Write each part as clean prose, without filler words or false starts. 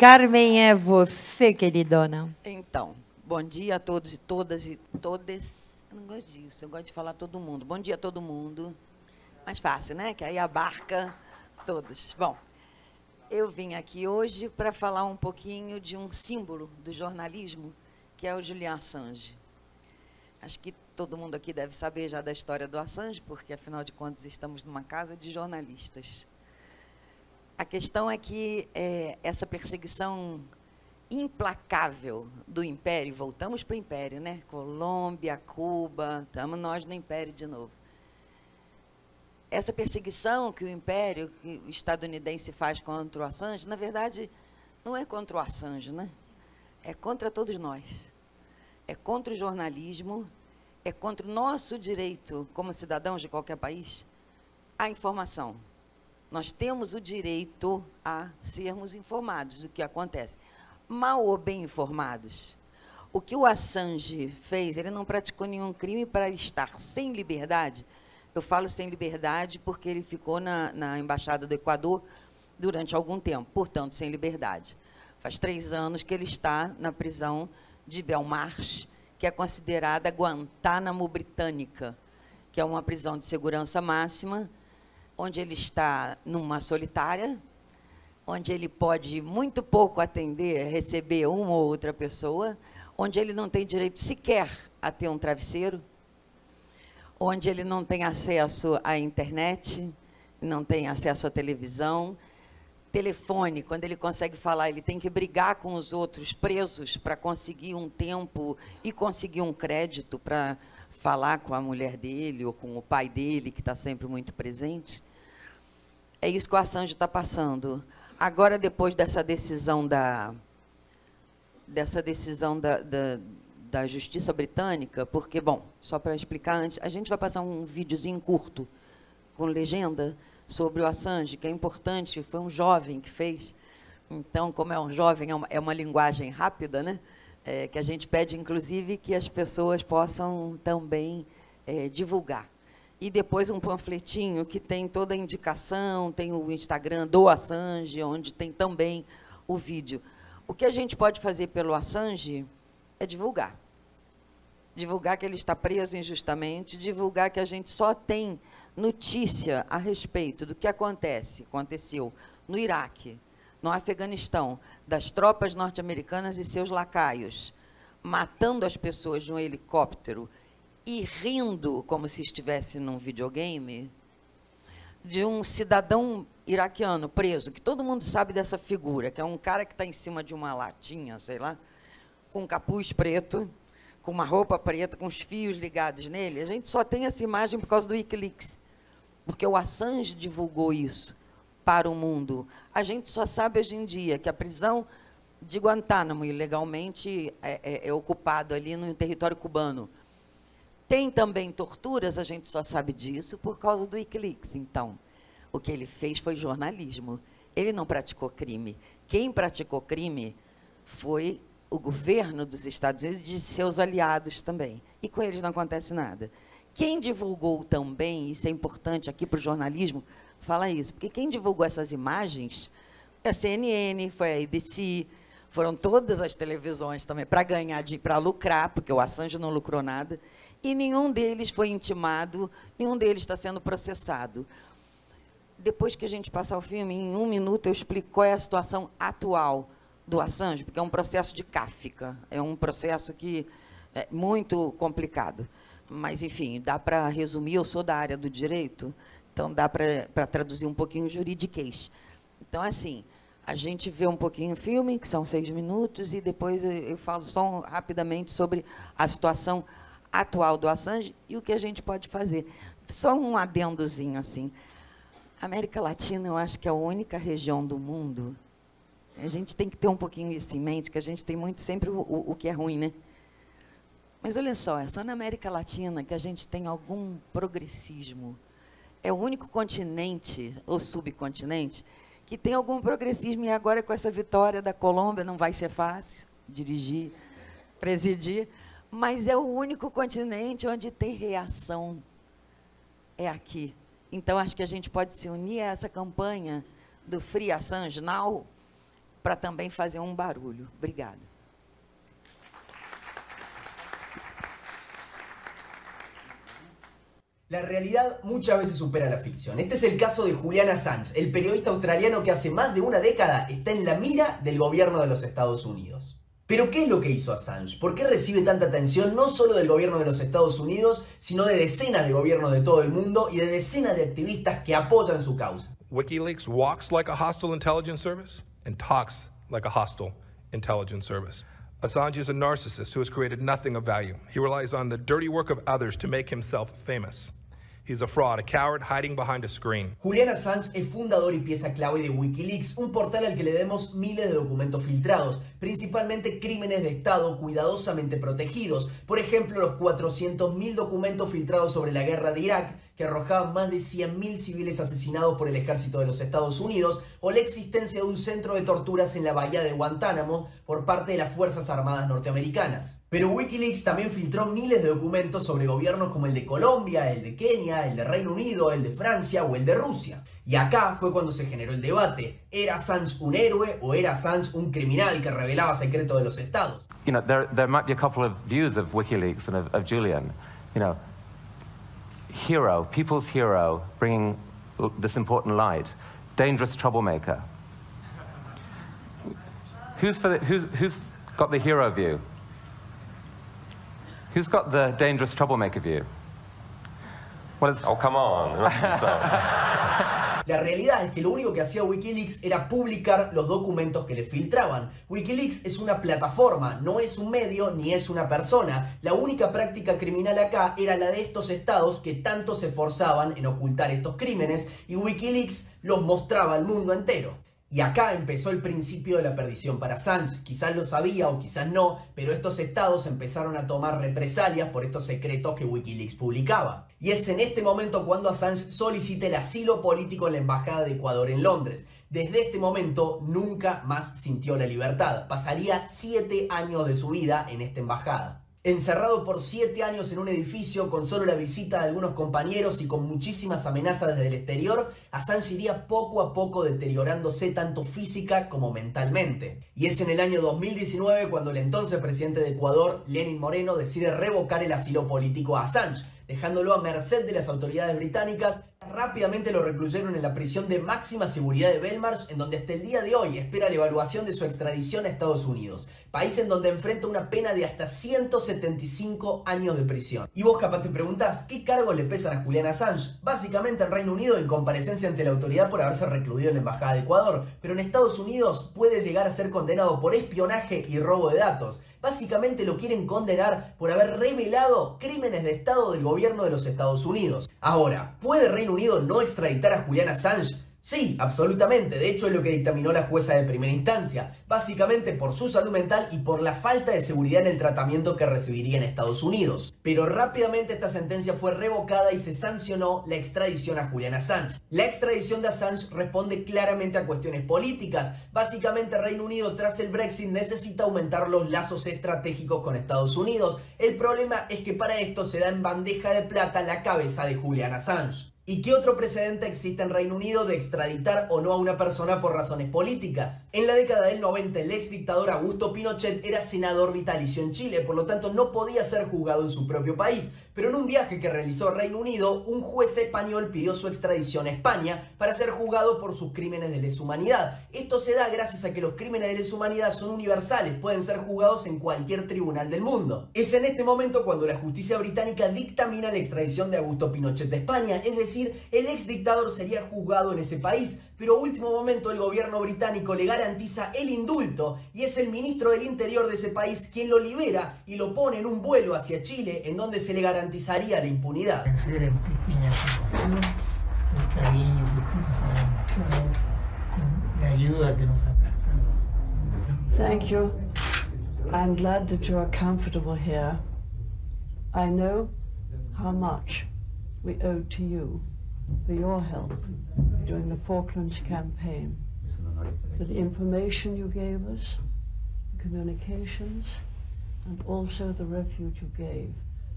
Carmen, é você, queridona. Então, bom dia a todos e todas e todes. Eu não gosto disso, eu gosto de falar todo mundo. Bom dia a todo mundo. Mais fácil, né? Que aí abarca todos. Bom, eu vim aqui hoje para falar um pouquinho de um símbolo do jornalismo, que é o Julian Assange. Acho que todo mundo aqui deve saber já da história do Assange, porque, afinal de contas, estamos numa casa de jornalistas. A questão é que essa perseguição implacável do Império, voltamos para o Império, né? Colômbia, Cuba, estamos nós no Império de novo. Essa perseguição que o Império estadunidense faz contra o Assange, na verdade, não é contra o Assange, né? É contra todos nós. É contra o jornalismo, é contra o nosso direito, como cidadãos de qualquer país, à informação. Nós temos o direito a sermos informados do que acontece. Mal ou bem informados. O que o Assange fez, ele não praticou nenhum crime para estar sem liberdade. Eu falo sem liberdade porque ele ficou na Embaixada do Equador durante algum tempo, portanto, sem liberdade. Faz 3 anos que ele está na prisão de Belmarsh, que é considerada Guantánamo Britânica, que é uma prisão de segurança máxima, onde ele está numa solitária, onde ele pode muito pouco atender, receber uma ou outra pessoa, onde ele não tem direito sequer a ter um travesseiro, onde ele não tem acesso à internet, não tem acesso à televisão, telefone, quando ele consegue falar, ele tem que brigar com os outros presos para conseguir um tempo e conseguir um crédito para falar com a mulher dele ou com o pai dele, que está sempre muito presente. É isso que o Assange está passando. Agora, depois dessa decisão da Justiça Britânica, porque, bom, só para explicar antes, a gente vai passar um videozinho curto, com legenda, sobre o Assange, que é importante, foi um jovem que fez. Então, como é um jovem, é uma linguagem rápida, né? Que a gente pede, inclusive, que as pessoas possam também divulgar. E depois um panfletinho que tem toda a indicação, tem o Instagram do Assange, onde tem também o vídeo. O que a gente pode fazer pelo Assange é divulgar. Divulgar que ele está preso injustamente, divulgar que a gente só tem notícia a respeito do que aconteceu no Iraque, no Afeganistão, das tropas norte-americanas e seus lacaios, matando as pessoas de um helicóptero e rindo como se estivesse num videogame, de um cidadão iraquiano preso, que todo mundo sabe dessa figura, que é um cara que está em cima de uma latinha, sei lá, com um capuz preto, com uma roupa preta, com os fios ligados nele. A gente só tem essa imagem por causa do Wikileaks, porque o Assange divulgou isso para o mundo. A gente só sabe hoje em dia que a prisão de Guantánamo, ilegalmente, é ocupado ali no território cubano. Tem também torturas, a gente só sabe disso por causa do Wikileaks. Então, o que ele fez foi jornalismo. Ele não praticou crime. Quem praticou crime foi o governo dos Estados Unidos e de seus aliados também. E com eles não acontece nada. Quem divulgou também, isso é importante aqui para o jornalismo, fala isso, porque quem divulgou essas imagens é a CNN, foi a ABC, foram todas as televisões também, para ganhar, para lucrar, porque o Assange não lucrou nada, e nenhum deles foi intimado, nenhum deles está sendo processado. Depois que a gente passar o filme, em 1 minuto, eu explico qual é a situação atual do Assange, porque é um processo de Kafka, é um processo que é muito complicado. Mas, enfim, dá para resumir, eu sou da área do direito, então dá para traduzir um pouquinho o juridiquês. Então, assim, a gente vê um pouquinho o filme, que são 6 minutos, e depois eu falo só rapidamente sobre a situação atual do Assange e o que a gente pode fazer. Só um adendozinho, assim. A América Latina, eu acho que é a única região do mundo, a gente tem que ter um pouquinho isso em mente, que a gente tem muito sempre o que é ruim, né? Mas, olha só, é só na América Latina que a gente tem algum progressismo. É o único continente, ou subcontinente, que tem algum progressismo. E agora, com essa vitória da Colômbia, não vai ser fácil dirigir, presidir, mas é o único continente onde tem reação. É aqui. Então, acho que a gente pode se unir a essa campanha do Free Assange Now, para também fazer um barulho. Obrigada. La realidad muchas veces supera la ficción. Este es el caso de Julian Assange, el periodista australiano que hace más de una década está en la mira del gobierno de los Estados Unidos. Pero ¿qué es lo que hizo Assange? ¿Por qué recibe tanta atención no solo del gobierno de los Estados Unidos, sino de decenas de gobiernos de todo el mundo y de decenas de activistas que apoyan su causa? WikiLeaks walks like a hostile intelligence service and talks like a hostile intelligence service. Assange is a narcissist who has created nothing of value. He relies on the dirty work of others to make himself famous. He's a fraud, a coward hiding behind a screen. Julian Assange es fundador y pieza clave de WikiLeaks, un portal al que le debemos miles de documentos filtrados, principalmente crímenes de Estado cuidadosamente protegidos. Por ejemplo, los 400.000 documentos filtrados sobre la guerra de Irak, que arrojaban más de 100.000 civiles asesinados por el ejército de los Estados Unidos, o la existencia de un centro de torturas en la bahía de Guantánamo por parte de las Fuerzas Armadas norteamericanas. Pero WikiLeaks también filtró miles de documentos sobre gobiernos como el de Colombia, el de Kenia, el de Reino Unido, el de Francia o el de Rusia. Y acá fue cuando se generó el debate. ¿Era Assange un héroe o era Assange un criminal que revelaba secretos de los estados? You know, there might be a couple of views of WikiLeaks and of Julian. You know, hero, people's hero, bringing this important light. Dangerous troublemaker. Who's got the hero view? Who's got the dangerous troublemaker view? Well, it's... Oh, come on. La realidad es que lo único que hacía WikiLeaks era publicar los documentos que le filtraban. WikiLeaks es una plataforma, no es un medio ni es una persona. La única práctica criminal acá era la de estos estados que tanto se esforzaban en ocultar estos crímenes y WikiLeaks los mostraba al mundo entero. Y acá empezó el principio de la perdición para Assange. Quizás lo sabía o quizás no, pero estos estados empezaron a tomar represalias por estos secretos que WikiLeaks publicaba. Y es en este momento cuando Assange solicita el asilo político en la Embajada de Ecuador en Londres. Desde este momento nunca más sintió la libertad. Pasaría 7 años de su vida en esta embajada. Encerrado por 7 años en un edificio con solo la visita de algunos compañeros y con muchísimas amenazas desde el exterior, Assange iría poco a poco deteriorándose tanto física como mentalmente. Y es en el año 2019 cuando el entonces presidente de Ecuador, Lenín Moreno, decide revocar el asilo político a Assange, dejándolo a merced de las autoridades británicas. Rápidamente lo recluyeron en la prisión de máxima seguridad de Belmarsh, en donde hasta el día de hoy espera la evaluación de su extradición a Estados Unidos, país en donde enfrenta una pena de hasta 175 años de prisión. Y vos capaz te preguntás, ¿qué cargos le pesan a Julian Assange? Básicamente en Reino Unido en comparecencia ante la autoridad por haberse recluido en la Embajada de Ecuador, pero en Estados Unidos puede llegar a ser condenado por espionaje y robo de datos. Básicamente lo quieren condenar por haber revelado crímenes de Estado del gobierno de los Estados Unidos. Ahora, ¿puede Reino Unido no extraditar a Julian Assange? Sí, absolutamente. De hecho es lo que dictaminó la jueza de primera instancia. Básicamente por su salud mental y por la falta de seguridad en el tratamiento que recibiría en Estados Unidos. Pero rápidamente esta sentencia fue revocada y se sancionó la extradición a Julian Assange. La extradición de Assange responde claramente a cuestiones políticas. Básicamente Reino Unido tras el Brexit necesita aumentar los lazos estratégicos con Estados Unidos. El problema es que para esto se da en bandeja de plata la cabeza de Julian Assange. ¿Y qué otro precedente existe en Reino Unido de extraditar o no a una persona por razones políticas? En la década del 90, el ex dictador Augusto Pinochet era senador vitalicio en Chile, por lo tanto no podía ser juzgado en su propio país. Pero en un viaje que realizó a Reino Unido, un juez español pidió su extradición a España para ser juzgado por sus crímenes de lesa humanidad. Esto se da gracias a que los crímenes de lesa humanidad son universales, pueden ser juzgados en cualquier tribunal del mundo. Es en este momento cuando la justicia británica dictamina la extradición de Augusto Pinochet de España, es decir, el ex dictador sería juzgado en ese país, pero a último momento el gobierno británico le garantiza el indulto y es el ministro del Interior de ese país quien lo libera y lo pone en un vuelo hacia Chile en donde se le garantizaría la impunidad. Thank you. I'm glad that you are comfortable here. I know how much we owe to you for your help during the Falklands campaign, for the information you gave us, the communications, and also the refuge you gave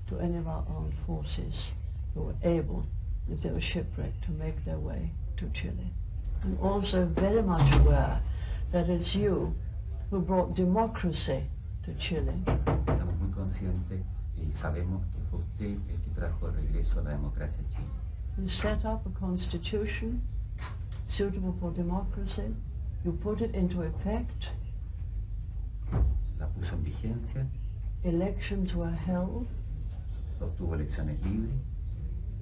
to any of our armed forces who were able, if they were shipwrecked, to make their way to Chile. I'm also very much aware that it's you who brought democracy to Chile. Estamos muy conscientes y sabemos que fue usted el que trajo el regreso a la democracia a Chile. You set up a constitution suitable for democracy. You put it into effect. La puso en vigencia, Elections were held, obtuvo elecciones libres,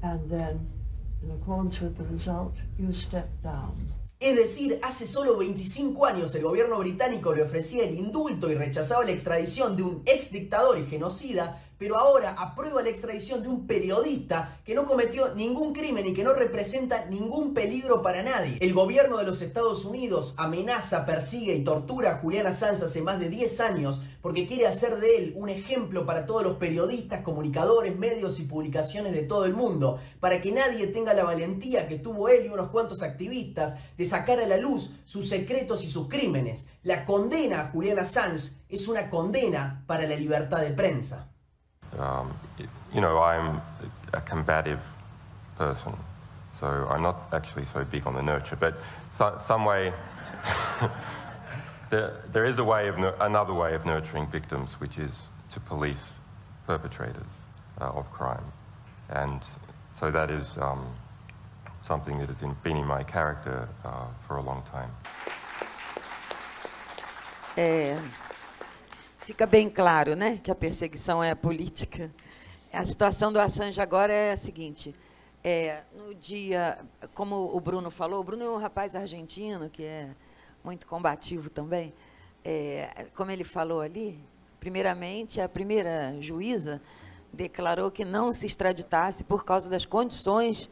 and then, in accordance with the result, you stepped down. Es decir, hace solo 25 años el gobierno británico le ofrecía el indulto y rechazaba la extradición de un ex dictador y genocida, pero ahora aprueba la extradición de un periodista que no cometió ningún crimen y que no representa ningún peligro para nadie. El gobierno de los Estados Unidos amenaza, persigue y tortura a Julian Assange hace más de 10 años porque quiere hacer de él un ejemplo para todos los periodistas, comunicadores, medios y publicaciones de todo el mundo, para que nadie tenga la valentía que tuvo él y unos cuantos activistas de sacar a la luz sus secretos y sus crímenes. La condena a Julian Assange es una condena para la libertad de prensa. You know, I'm a combative person, so I'm not actually so big on the nurture, but some way, there is a way of another way of nurturing victims, which is to police perpetrators of crime, and so that is something that has been in my character for a long time. Fica bem claro, né, que a perseguição é política. A situação do Assange agora é a seguinte: no dia, como o Bruno falou, o Bruno é um rapaz argentino que é muito combativo também. Como ele falou ali, primeiramente, a primeira juíza declarou que não se extraditasse por causa das condições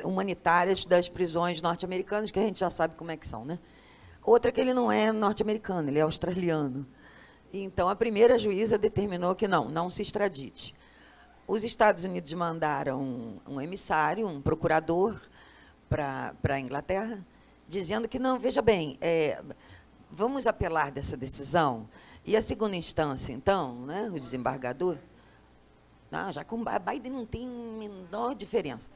humanitárias das prisões norte-americanas, que a gente já sabe como é que são, né? Outra que ele não é norte-americano, ele é australiano. Então, a primeira juíza determinou que não se extradite. Os Estados Unidos mandaram um emissário, um procurador, para a Inglaterra, dizendo que, não, veja bem, vamos apelar dessa decisão. E a segunda instância, então, né, o desembargador, não, já com Biden não tem menor diferença.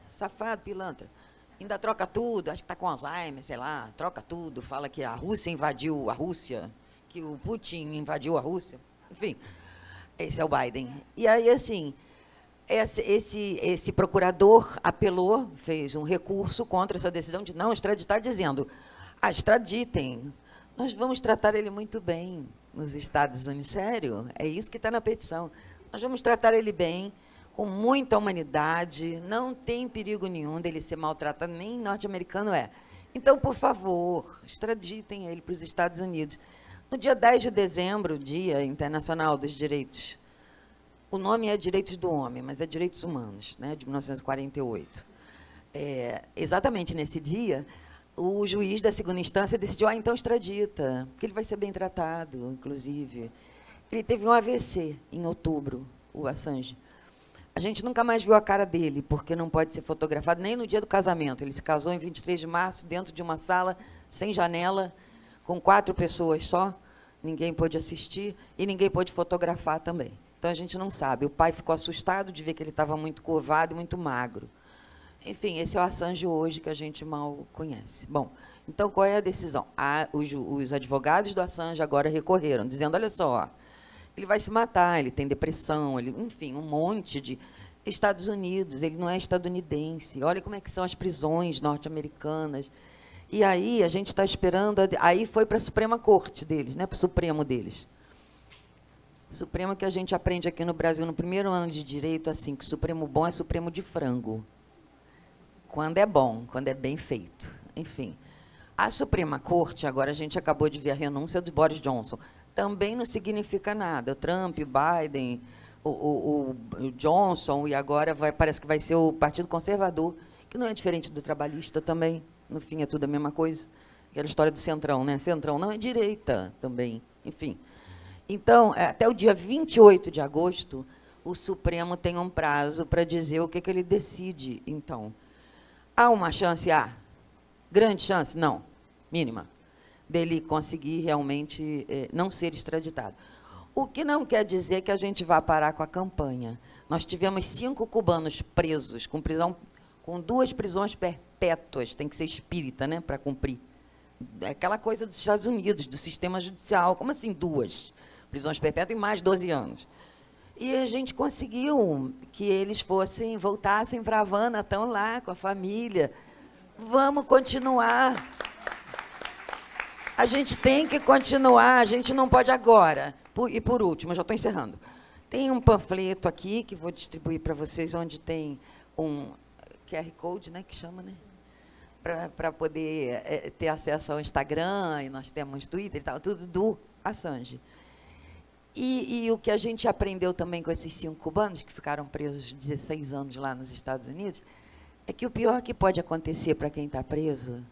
Safado, pilantra. Ainda troca tudo, acho que está com Alzheimer, sei lá, troca tudo, fala que a Rússia invadiu a Rússia, que o Putin invadiu a Rússia, enfim, esse é o Biden. E aí, assim, esse procurador apelou, fez um recurso contra essa decisão de não extraditar, dizendo, extraditem, nós vamos tratar ele muito bem nos Estados Unidos, sério, é isso que está na petição, nós vamos tratar ele bem, com muita humanidade, não tem perigo nenhum dele ser maltratado, nem norte-americano é. Então, por favor, extraditem ele para os Estados Unidos. No dia 10 de dezembro, Dia Internacional dos Direitos, o nome é Direitos do Homem, mas é Direitos Humanos, né, de 1948. Exatamente nesse dia, o juiz da segunda instância decidiu, então extradita, porque ele vai ser bem tratado, inclusive. Ele teve um AVC em outubro, o Assange. A gente nunca mais viu a cara dele, porque não pode ser fotografado nem no dia do casamento. Ele se casou em 23 de março, dentro de uma sala, sem janela, com 4 pessoas só. Ninguém pôde assistir e ninguém pôde fotografar também. Então, a gente não sabe. O pai ficou assustado de ver que ele estava muito curvado e muito magro. Enfim, esse é o Assange hoje, que a gente mal conhece. Bom, então, qual é a decisão? Os advogados do Assange agora recorreram, dizendo, olha só, ele vai se matar, ele tem depressão, enfim, um monte de... Estados Unidos, ele não é estadunidense. Olha como é que são as prisões norte-americanas. E aí a gente está esperando... Aí foi para a Suprema Corte deles, né, para o Supremo deles. Supremo que a gente aprende aqui no Brasil, no primeiro ano de Direito, assim, que Supremo bom é Supremo de frango. Quando é bom, quando é bem feito. Enfim, a Suprema Corte, agora a gente acabou de ver a renúncia do Boris Johnson, também não significa nada. O Trump, o Biden, o Johnson, e agora parece que vai ser o Partido Conservador, que não é diferente do trabalhista também. No fim, é tudo a mesma coisa. Aquela história do Centrão, né? Centrão não é direita também. Enfim. Então, até o dia 28 de agosto, o Supremo tem um prazo para dizer o que ele decide. Então, há uma chance? Há. Grande chance? Não. Mínima. Dele conseguir realmente não ser extraditado. O que não quer dizer que a gente vá parar com a campanha. Nós tivemos 5 cubanos presos, com 2 prisões perpétuas, tem que ser espírita, né, para cumprir. É aquela coisa dos Estados Unidos, do sistema judicial. Como assim 2? Prisões perpétuas e mais 12 anos. E a gente conseguiu que eles voltassem para a Havana, estão lá com a família. Vamos continuar. A gente tem que continuar, a gente não pode agora. E por último, eu já estou encerrando. Tem um panfleto aqui que vou distribuir para vocês, onde tem um QR Code, né, que chama, né? Para poder ter acesso ao Instagram, e nós temos Twitter e tal, tudo do Assange. E o que a gente aprendeu também com esses 5 cubanos, que ficaram presos 16 anos lá nos Estados Unidos, é que o pior que pode acontecer para quem está preso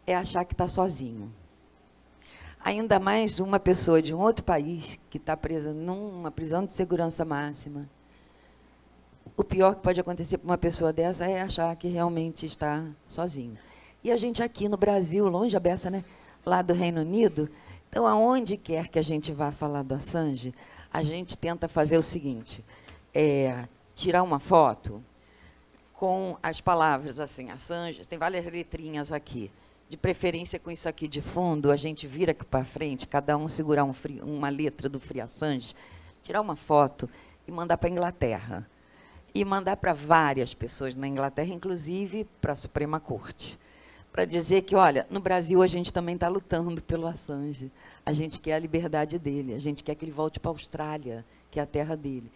é achar que está sozinho. Ainda mais uma pessoa de um outro país que está presa numa prisão de segurança máxima. O pior que pode acontecer para uma pessoa dessa é achar que realmente está sozinho. E a gente aqui no Brasil, longe a beça, né? Lá do Reino Unido, então, aonde quer que a gente vá falar do Assange, a gente tenta fazer o seguinte, tirar uma foto com as palavras assim, Assange, tem várias letrinhas aqui, de preferência com isso aqui de fundo, a gente vira aqui para frente, cada um segurar uma letra do Free Assange, tirar uma foto e mandar para a Inglaterra. E mandar para várias pessoas na Inglaterra, inclusive para a Suprema Corte, para dizer que, olha, no Brasil a gente também está lutando pelo Assange, a gente quer a liberdade dele, a gente quer que ele volte para a Austrália, que é a terra dele.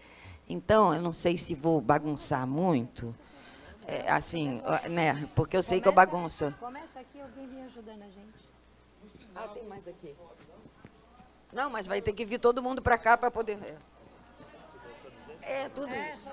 Então, eu não sei se vou bagunçar muito, assim, né, porque eu sei que eu bagunço. Começa aqui, alguém vem ajudando a gente. Ah, tem mais aqui. Não, mas vai ter que vir todo mundo para cá para poder ver. Tudo isso.